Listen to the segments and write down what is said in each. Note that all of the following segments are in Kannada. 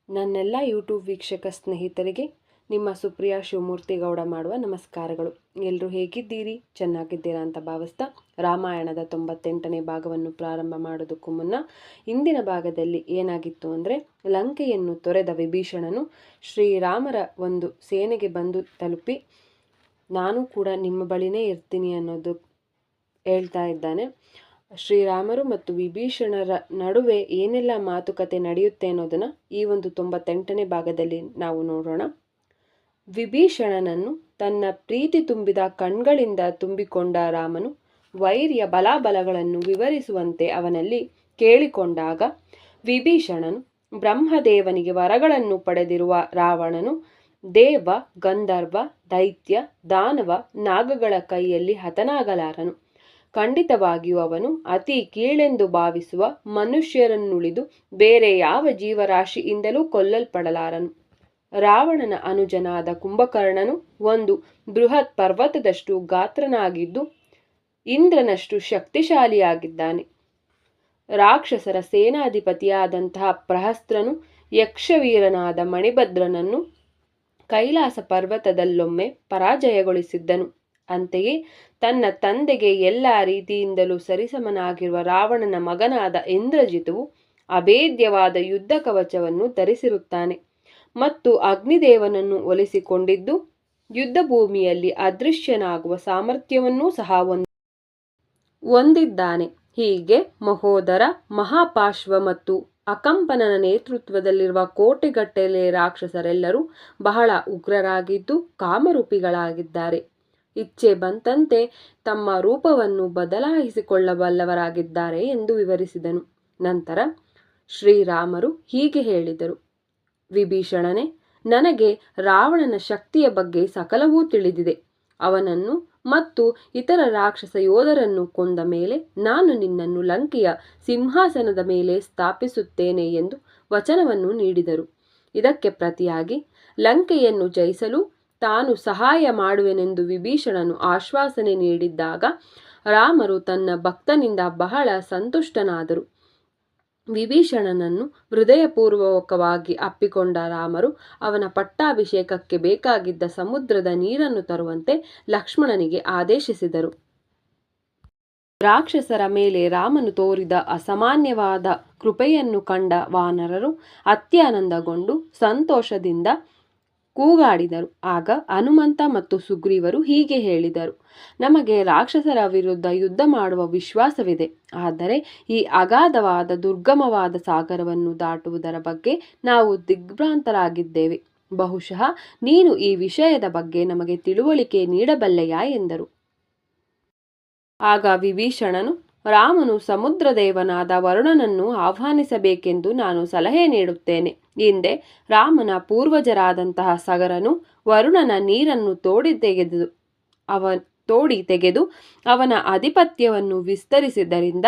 ನನ್ನೆಲ್ಲ ಯೂಟ್ಯೂಬ್ ವೀಕ್ಷಕ ಸ್ನೇಹಿತರಿಗೆ ನಿಮ್ಮ ಸುಪ್ರಿಯಾ ಶಿವಮೂರ್ತಿಗೌಡ ಮಾಡುವ ನಮಸ್ಕಾರಗಳು. ಎಲ್ಲರೂ ಹೇಗಿದ್ದೀರಿ? ಚೆನ್ನಾಗಿದ್ದೀರಾ ಅಂತ ಭಾವಿಸ್ತಾ ರಾಮಾಯಣದ 98ನೇ ಭಾಗವನ್ನು ಪ್ರಾರಂಭ ಮಾಡೋದಕ್ಕೂ ಮುನ್ನ ಇಂದಿನ ಭಾಗದಲ್ಲಿ ಏನಾಗಿತ್ತು ಅಂದರೆ, ಲಂಕೆಯನ್ನು ತೊರೆದ ವಿಭೀಷಣನು ಶ್ರೀರಾಮರ ಒಂದು ಸೇನೆಗೆ ಬಂದು ತಲುಪಿ ನಾನು ಕೂಡ ನಿಮ್ಮ ಬಳಿನೇ ಇರ್ತೀನಿ ಅನ್ನೋದು ಹೇಳ್ತಾ ಇದ್ದಾನೆ. ಶ್ರೀರಾಮರು ಮತ್ತು ವಿಭೀಷಣರ ನಡುವೆ ಏನೆಲ್ಲ ಮಾತುಕತೆ ನಡೆಯುತ್ತೆ ಅನ್ನೋದನ್ನು ಈ ಒಂದು 98ನೇ ಭಾಗದಲ್ಲಿ ನಾವು ನೋಡೋಣ. ವಿಭೀಷಣನನ್ನು ತನ್ನ ಪ್ರೀತಿ ತುಂಬಿದ ಕಣ್ಗಳಿಂದ ತುಂಬಿಕೊಂಡ ರಾಮನು ವೈರ್ಯ ಬಲಾಬಲಗಳನ್ನು ವಿವರಿಸುವಂತೆ ಅವನಲ್ಲಿ ಕೇಳಿಕೊಂಡಾಗ, ವಿಭೀಷಣನು ಬ್ರಹ್ಮದೇವನಿಗೆ ವರಗಳನ್ನು ಪಡೆದಿರುವ ರಾವಣನು ದೇವ, ಗಂಧರ್ವ, ದೈತ್ಯ, ದಾನವ, ನಾಗಗಳ ಕೈಯಲ್ಲಿ ಹತನಾಗಲಾರನು. ಖಂಡಿತವಾಗಿಯೂ ಅವನು ಅತಿ ಕೀಳೆಂದು ಭಾವಿಸುವ ಮನುಷ್ಯರನ್ನುಳಿದು ಬೇರೆ ಯಾವ ಜೀವರಾಶಿಯಿಂದಲೂ ಕೊಲ್ಲಲ್ಪಡಲಾರನು. ರಾವಣನ ಅನುಜನಾದ ಕುಂಭಕರ್ಣನು ಒಂದು ಬೃಹತ್ ಪರ್ವತದಷ್ಟು ಗಾತ್ರನಾಗಿದ್ದು ಇಂದ್ರನಷ್ಟು ಶಕ್ತಿಶಾಲಿಯಾಗಿದ್ದಾನೆ. ರಾಕ್ಷಸರ ಸೇನಾಧಿಪತಿಯಾದಂತಹ ಪ್ರಹಸ್ತ್ರನು ಯಕ್ಷವೀರನಾದ ಮಣಿಭದ್ರನನ್ನು ಕೈಲಾಸ ಪರ್ವತದಲ್ಲೊಮ್ಮೆ ಪರಾಜಯಗೊಳಿಸಿದ್ದನು. ಅಂತೆಯೇ ತನ್ನ ತಂದೆಗೆ ಎಲ್ಲ ರೀತಿಯಿಂದಲೂ ಸರಿಸಮನಾಗಿರುವ ರಾವಣನ ಮಗನಾದ ಇಂದ್ರಜಿತುವು ಅಭೇದ್ಯವಾದ ಯುದ್ಧ ಕವಚವನ್ನು ಧರಿಸಿರುತ್ತಾನೆ ಮತ್ತು ಅಗ್ನಿದೇವನನ್ನು ಒಲಿಸಿಕೊಂಡಿದ್ದು ಯುದ್ಧ ಭೂಮಿಯಲ್ಲಿ ಅದೃಶ್ಯನಾಗುವ ಸಾಮರ್ಥ್ಯವನ್ನೂ ಸಹ ಹೊಂದಿದ್ದಾನೆ. ಹೀಗೆ ಮಹೋದರ, ಮಹಾಪಾಶ್ವ ಮತ್ತು ಅಕಂಪನನ ನೇತೃತ್ವದಲ್ಲಿರುವ ಕೋಟೆಗಟ್ಟಲೆ ರಾಕ್ಷಸರೆಲ್ಲರೂ ಬಹಳ ಉಗ್ರರಾಗಿದ್ದು ಕಾಮರೂಪಿಗಳಾಗಿದ್ದಾರೆ. ಇಚ್ಛೆ ಬಂತಂತೆ ತಮ್ಮ ರೂಪವನ್ನು ಬದಲಾಯಿಸಿಕೊಳ್ಳಬಲ್ಲವರಾಗಿದ್ದಾರೆ ಎಂದು ವಿವರಿಸಿದನು. ನಂತರ ಶ್ರೀರಾಮರು ಹೀಗೆ ಹೇಳಿದರು: ವಿಭೀಷಣನೇ, ನನಗೆ ರಾವಣನ ಶಕ್ತಿಯ ಬಗ್ಗೆ ಸಕಲವೂ ತಿಳಿದಿದೆ. ಅವನನ್ನು ಮತ್ತು ಇತರ ರಾಕ್ಷಸ ಯೋಧರನ್ನು ಕೊಂದ ಮೇಲೆ ನಾನು ನಿನ್ನನ್ನು ಲಂಕೆಯ ಸಿಂಹಾಸನದ ಮೇಲೆ ಸ್ಥಾಪಿಸುತ್ತೇನೆ ಎಂದು ವಚನವನ್ನು ನೀಡಿದರು. ಇದಕ್ಕೆ ಪ್ರತಿಯಾಗಿ ಲಂಕೆಯನ್ನು ಜಯಿಸಲು ತಾನು ಸಹಾಯ ಮಾಡುವೆನೆಂದು ವಿಭೀಷಣನು ಆಶ್ವಾಸನೆ ನೀಡಿದ್ದಾಗ ರಾಮರು ತನ್ನ ಭಕ್ತನಿಂದ ಬಹಳ ಸಂತುಷ್ಟನಾದರು. ವಿಭೀಷಣನನ್ನು ಹೃದಯಪೂರ್ವಕವಾಗಿ ಅಪ್ಪಿಕೊಂಡ ರಾಮರು ಅವನ ಪಟ್ಟಾಭಿಷೇಕಕ್ಕೆ ಬೇಕಾಗಿದ್ದ ಸಮುದ್ರದ ನೀರನ್ನು ತರುವಂತೆ ಲಕ್ಷ್ಮಣನಿಗೆ ಆದೇಶಿಸಿದರು. ರಾಕ್ಷಸರ ಮೇಲೆ ರಾಮನು ತೋರಿದ ಅಸಾಮಾನ್ಯವಾದ ಕೃಪೆಯನ್ನು ಕಂಡ ವಾನರರು ಅತ್ಯಾನಂದಗೊಂಡು ಸಂತೋಷದಿಂದ ಕೂಗಾಡಿದರು. ಆಗ ಹನುಮಂತ ಮತ್ತು ಸುಗ್ರೀವರು ಹೀಗೆ ಹೇಳಿದರು: ನಮಗೆ ರಾಕ್ಷಸರ ವಿರುದ್ಧ ಯುದ್ಧ ಮಾಡುವ ವಿಶ್ವಾಸವಿದೆ. ಆದರೆ ಈ ಅಗಾಧವಾದ ದುರ್ಗಮವಾದ ಸಾಗರವನ್ನು ದಾಟುವುದರ ಬಗ್ಗೆ ನಾವು ದಿಗ್ಭ್ರಾಂತರಾಗಿದ್ದೇವೆ. ಬಹುಶಃ ನೀನು ಈ ವಿಷಯದ ಬಗ್ಗೆ ನಮಗೆ ತಿಳುವಳಿಕೆ ನೀಡಬಲ್ಲೆಯಾ ಎಂದರು. ಆಗ ವಿಭೀಷಣನು, ರಾಮನು ಸಮುದ್ರದೇವನಾದ ವರುಣನನ್ನು ಆಹ್ವಾನಿಸಬೇಕೆಂದು ನಾನು ಸಲಹೆ ನೀಡುತ್ತೇನೆ. ಹಿಂದೆ ರಾಮನ ಪೂರ್ವಜರಾದಂತಹ ಸಗರನು ವರುಣನ ನೀರನ್ನು ತೋಡಿ ತೆಗೆದು ಅವನ ಆಧಿಪತ್ಯವನ್ನು ವಿಸ್ತರಿಸಿದ್ದರಿಂದ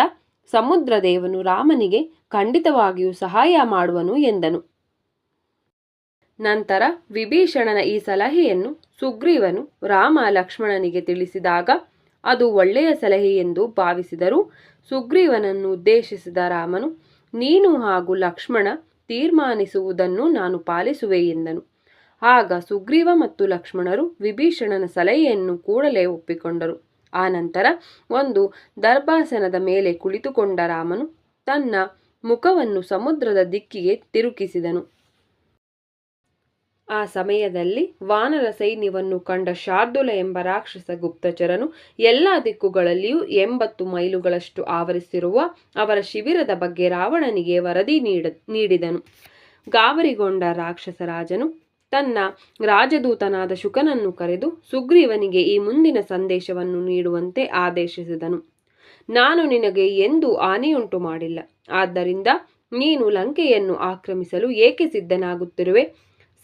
ಸಮುದ್ರದೇವನು ರಾಮನಿಗೆ ಖಂಡಿತವಾಗಿಯೂ ಸಹಾಯ ಮಾಡುವನು ಎಂದನು. ನಂತರ ವಿಭೀಷಣನ ಈ ಸಲಹೆಯನ್ನು ಸುಗ್ರೀವನು ರಾಮ ಲಕ್ಷ್ಮಣನಿಗೆ ತಿಳಿಸಿದಾಗ ಅದು ಒಳ್ಳೆಯ ಸಲಹೆ ಎಂದು ಭಾವಿಸಿದರು. ಸುಗ್ರೀವನನ್ನು ಉದ್ದೇಶಿಸಿದ ರಾಮನು, ನೀನು ಹಾಗೂ ಲಕ್ಷ್ಮಣ ತೀರ್ಮಾನಿಸುವುದನ್ನು ನಾನು ಪಾಲಿಸುವೆ ಎಂದನು. ಆಗ ಸುಗ್ರೀವ ಮತ್ತು ಲಕ್ಷ್ಮಣರು ವಿಭೀಷಣನ ಸಲಹೆಯನ್ನು ಕೂಡಲೇ ಒಪ್ಪಿಕೊಂಡರು. ಆನಂತರ ಒಂದು ದರ್ಭಾಸನದ ಮೇಲೆ ಕುಳಿತುಕೊಂಡ ರಾಮನು ತನ್ನ ಮುಖವನ್ನು ಸಮುದ್ರದ ದಿಕ್ಕಿಗೆ ತಿರುಗಿಸಿದನು. ಆ ಸಮಯದಲ್ಲಿ ವಾನರ ಸೈನ್ಯವನ್ನು ಕಂಡ ಶಾರ್ದೂಲ ಎಂಬ ರಾಕ್ಷಸ ಗುಪ್ತಚರನು ಎಲ್ಲ ದಿಕ್ಕುಗಳಲ್ಲಿಯೂ 80 ಮೈಲುಗಳಷ್ಟು ಆವರಿಸಿರುವ ಅವರ ಶಿಬಿರದ ಬಗ್ಗೆ ರಾವಣನಿಗೆ ವರದಿ ನೀಡಿದನು. ಗಾಬರಿಗೊಂಡ ರಾಕ್ಷಸ ರಾಜನು ತನ್ನ ರಾಜದೂತನಾದ ಶುಕನನ್ನು ಕರೆದು ಸುಗ್ರೀವನಿಗೆ ಈ ಮುಂದಿನ ಸಂದೇಶವನ್ನು ನೀಡುವಂತೆ ಆದೇಶಿಸಿದನು: ನಾನು ನಿನಗೆ ಎಂದೂ ಹಾನಿಯುಂಟು ಮಾಡಿಲ್ಲ. ಆದ್ದರಿಂದ ನೀನು ಲಂಕೆಯನ್ನು ಆಕ್ರಮಿಸಲು ಏಕೆ ಸಿದ್ಧನಾಗುತ್ತಿರುವೆ?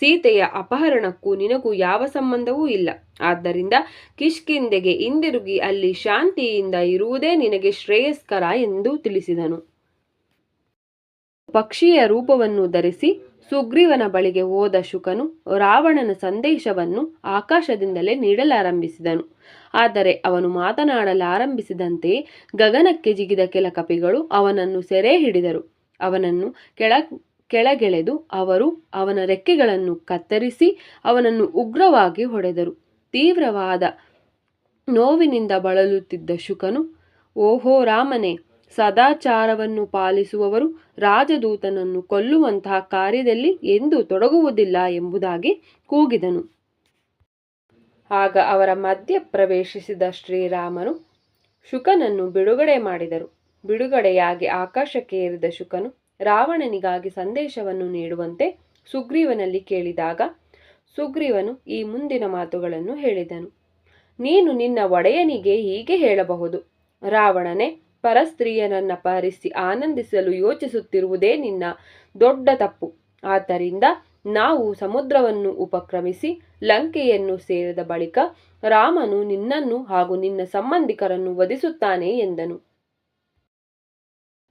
ಸೀತೆಯ ಅಪಹರಣಕ್ಕೂ ನಿನಗೂ ಯಾವ ಸಂಬಂಧವೂ ಇಲ್ಲ. ಆದ್ದರಿಂದ ಕಿಷ್ಕಿಂಧೆಗೆ ಹಿಂದಿರುಗಿ ಅಲ್ಲಿ ಶಾಂತಿಯಿಂದ ಇರುವುದೇ ನಿನಗೆ ಶ್ರೇಯಸ್ಕರ ಎಂದು ತಿಳಿಸಿದನು. ಪಕ್ಷಿಯ ರೂಪವನ್ನು ಧರಿಸಿ ಸುಗ್ರೀವನ ಬಳಿಗೆ ಹೋದ ಶುಕನು ರಾವಣನ ಸಂದೇಶವನ್ನು ಆಕಾಶದಿಂದಲೇ ನೀಡಲಾರಂಭಿಸಿದನು. ಆದರೆ ಅವನು ಮಾತನಾಡಲಾರಂಭಿಸಿದಂತೆಯೇ ಗಗನಕ್ಕೆ ಜಿಗಿದ ಕೆಲ ಕಪಿಗಳು ಅವನನ್ನು ಸೆರೆ ಹಿಡಿದರು. ಅವನನ್ನು ಕೆಳಗೆಳೆದು ಅವರು ಅವನ ರೆಕ್ಕೆಗಳನ್ನು ಕತ್ತರಿಸಿ ಅವನನ್ನು ಉಗ್ರವಾಗಿ ಹೊಡೆದರು. ತೀವ್ರವಾದ ನೋವಿನಿಂದ ಬಳಲುತ್ತಿದ್ದ ಶುಕನು, ಓಹೋ ರಾಮನೇ, ಸದಾಚಾರವನ್ನು ಪಾಲಿಸುವವರು ರಾಜದೂತನನ್ನು ಕೊಲ್ಲುವಂತಹ ಕಾರ್ಯದಲ್ಲಿ ಎಂದೂ ತೊಡಗುವುದಿಲ್ಲ ಎಂಬುದಾಗಿ ಕೂಗಿದನು. ಆಗ ಅವರ ಮಧ್ಯ ಪ್ರವೇಶಿಸಿದ ಶ್ರೀರಾಮನು ಶುಕನನ್ನು ಬಿಡುಗಡೆ ಮಾಡಿದರು. ಬಿಡುಗಡೆಯಾಗಿ ಆಕಾಶಕ್ಕೆ ಏರಿದ ಶುಕನು ರಾವಣನಿಗಾಗಿ ಸಂದೇಶವನ್ನು ನೀಡುವಂತೆ ಸುಗ್ರೀವನಲ್ಲಿ ಕೇಳಿದಾಗ ಸುಗ್ರೀವನು ಈ ಮುಂದಿನ ಮಾತುಗಳನ್ನು ಹೇಳಿದನು. ನೀನು ನಿನ್ನ ಒಡೆಯನಿಗೆ ಹೀಗೆ ಹೇಳಬಹುದು, ರಾವಣನೇ, ಪರಸ್ತ್ರೀಯನನ್ನ ಪರಿಸಿ ಆನಂದಿಸಲು ಯೋಚಿಸುತ್ತಿರುವುದೇ ನಿನ್ನ ದೊಡ್ಡ ತಪ್ಪು. ಆದ್ದರಿಂದ ನಾವು ಸಮುದ್ರವನ್ನು ಉಪಕ್ರಮಿಸಿ ಲಂಕೆಯನ್ನು ಸೇರಿದ ಬಳಿಕ ರಾಮನು ನಿನ್ನನ್ನು ಹಾಗೂ ನಿನ್ನ ಸಂಬಂಧಿಕರನ್ನು ವಧಿಸುತ್ತಾನೆ ಎಂದನು.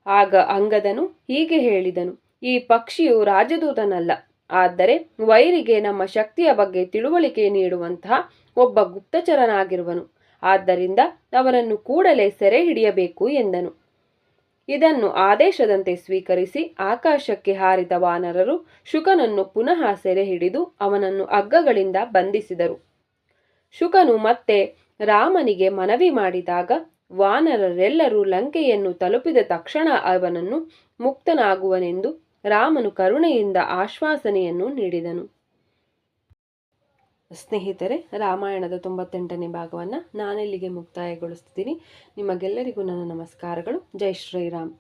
ಆಗ ಅಂಗದನು ಹೀಗೆ ಹೇಳಿದನು, ಈ ಪಕ್ಷಿಯು ರಾಜದೂತನಲ್ಲ, ಆದರೆ ವೈರಿಗೆ ನಮ್ಮ ಶಕ್ತಿಯ ಬಗ್ಗೆ ತಿಳುವಳಿಕೆ ನೀಡುವಂತಹ ಒಬ್ಬ ಗುಪ್ತಚರನಾಗಿರುವನು. ಆದ್ದರಿಂದ ಅವನನ್ನು ಕೂಡಲೇ ಸೆರೆ ಹಿಡಿಯಬೇಕು ಎಂದನು. ಇದನ್ನು ಆದೇಶದಂತೆ ಸ್ವೀಕರಿಸಿ ಆಕಾಶಕ್ಕೆ ಹಾರಿದ ವಾನರರು ಶುಕನನ್ನು ಪುನಃ ಸೆರೆ ಹಿಡಿದು ಅವನನ್ನು ಹಗ್ಗಗಳಿಂದ ಬಂಧಿಸಿದರು. ಶುಕನು ಮತ್ತೆ ರಾಮನಿಗೆ ಮನವಿ ಮಾಡಿದಾಗ ವಾನರರೆಲ್ಲರೂ ಲಂಕೆಯನ್ನು ತಲುಪಿದ ತಕ್ಷಣ ಅವನನ್ನು ಮುಕ್ತನಾಗುವನೆಂದು ರಾಮನು ಕರುಣೆಯಿಂದ ಆಶ್ವಾಸನೆಯನ್ನು ನೀಡಿದನು. ಸ್ನೇಹಿತರೆ, ರಾಮಾಯಣದ 98ನೇ ಭಾಗವನ್ನು ನಾನಿಲ್ಲಿಗೆ ಮುಕ್ತಾಯಗೊಳಿಸ್ತಿದ್ದೀನಿ. ನಿಮಗೆಲ್ಲರಿಗೂ ನನ್ನ ನಮಸ್ಕಾರಗಳು. ಜೈ ಶ್ರೀರಾಮ್.